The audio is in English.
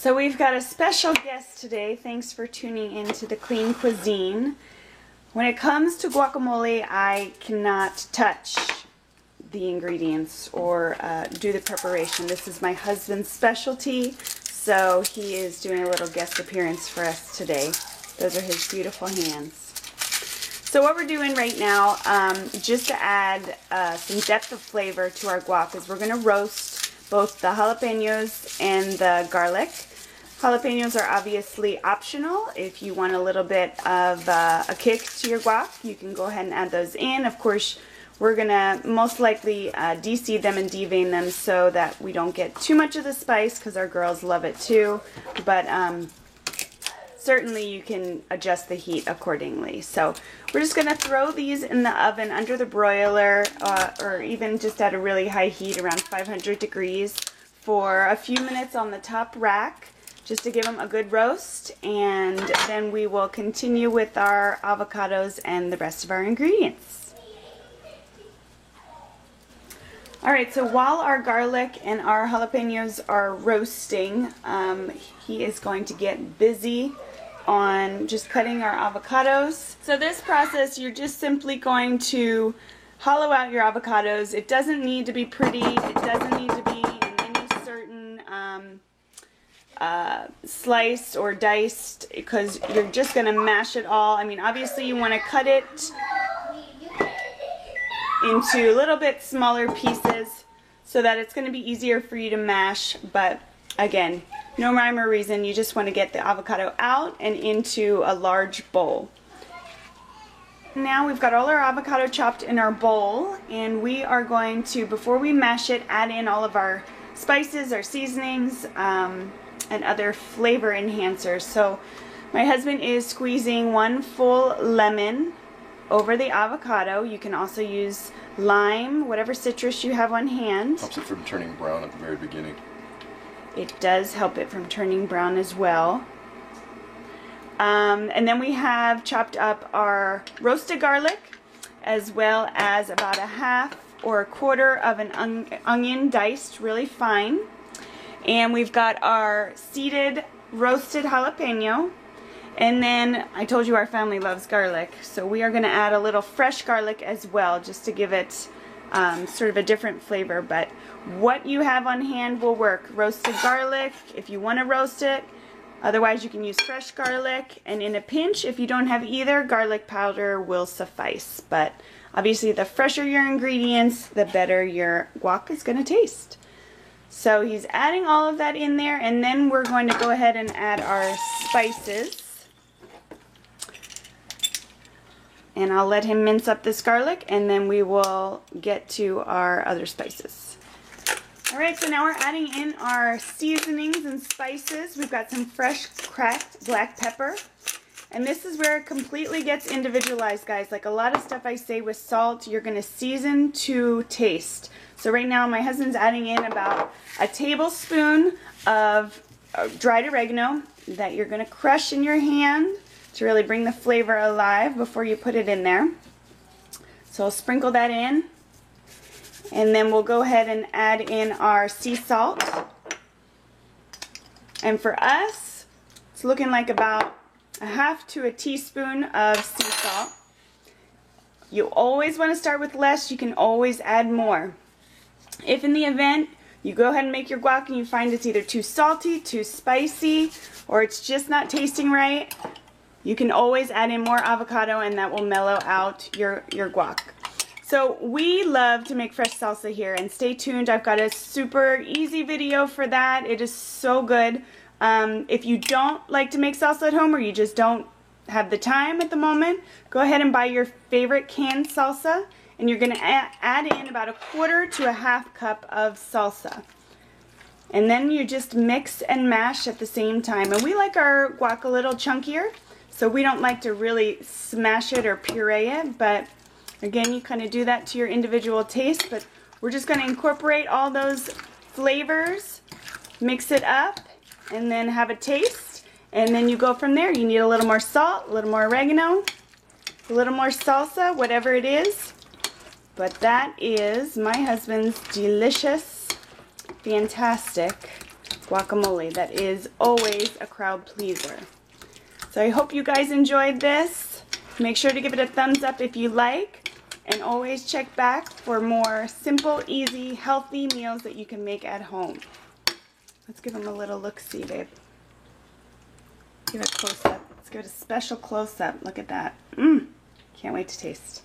So we've got a special guest today. Thanks for tuning in to the Clean Cuisine. When it comes to guacamole, I cannot touch the ingredients or do the preparation. This is my husband's specialty, so he is doing a little guest appearance for us today. Those are his beautiful hands. So what we're doing right now, just to add some depth of flavor to our guac, is we're going to roast both the jalapenos and the garlic. Jalapenos are obviously optional. If you want a little bit of a kick to your guac, you can go ahead and add those in. Of course, we're going to most likely de-seed them and devein them so that we don't get too much of the spice, because our girls love it too. But certainly you can adjust the heat accordingly. So we're just going to throw these in the oven under the broiler, or even just at a really high heat around 500 degrees for a few minutes on the top rack, just to give them a good roast, and then we will continue with our avocados and the rest of our ingredients. Alright, so while our garlic and our jalapenos are roasting, he is going to get busy on just cutting our avocados. So this process, you're just simply going to hollow out your avocados. It doesn't need to be pretty, it doesn't need to be in any certain sliced or diced, because you're just going to mash it all. I mean, obviously you want to cut it into a little bit smaller pieces so that it's going to be easier for you to mash, but again, no rhyme or reason, you just want to get the avocado out and into a large bowl. Now we've got all our avocado chopped in our bowl, and we are going to, before we mash it, add in all of our spices, our seasonings, and other flavor enhancers. So my husband is squeezing 1 full lemon over the avocado. You can also use lime, whatever citrus you have on hand. Helps it from turning brown at the very beginning. It does help it from turning brown as well. And then we have chopped up our roasted garlic, as well as about a half or a quarter of an onion diced really fine. And we've got our seeded roasted jalapeno. And then I told you our family loves garlic, so we are going to add a little fresh garlic as well, just to give it sort of a different flavor. But what you have on hand will work. Roasted garlic if you want to roast it. Otherwise you can use fresh garlic, and in a pinch, if you don't have either, garlic powder will suffice. But obviously the fresher your ingredients, the better your guac is going to taste. So he's adding all of that in there, and then we're going to go ahead and add our spices. And I'll let him mince up this garlic, and then we will get to our other spices. Alright, so now we're adding in our seasonings and spices. We've got some fresh cracked black pepper. And this is where it completely gets individualized, guys. Like a lot of stuff I say with salt, you're going to season to taste. So right now my husband's adding in about a tablespoon of dried oregano that you're going to crush in your hand to really bring the flavor alive before you put it in there. So I'll sprinkle that in. And then we'll go ahead and add in our sea salt. And for us, it's looking like about a half to a teaspoon of sea salt. You always want to start with less. You can always add more. If in the event you go ahead and make your guac and you find it's either too salty, too spicy, or it's just not tasting right, you can always add in more avocado, and that will mellow out your guac. So we love to make fresh salsa here, and stay tuned. I've got a super easy video for that. It is so good. If you don't like to make salsa at home, or you just don't have the time at the moment, go ahead and buy your favorite canned salsa, and you're going to add in about a quarter to a half cup of salsa. And then you just mix and mash at the same time. And we like our guac a little chunkier, so we don't like to really smash it or puree it, but again, you kind of do that to your individual taste. But we're just going to incorporate all those flavors, mix it up, and then have a taste. And then you go from there. You need a little more salt, a little more oregano, a little more salsa, whatever it is. But that is my husband's delicious, fantastic guacamole that is always a crowd pleaser. So I hope you guys enjoyed this. Make sure to give it a thumbs up if you like, and always check back for more simple, easy, healthy meals that you can make at home. Let's give them a little look-see, babe. Give it a close-up. Let's give it a special close-up. Look at that. Can't wait to taste.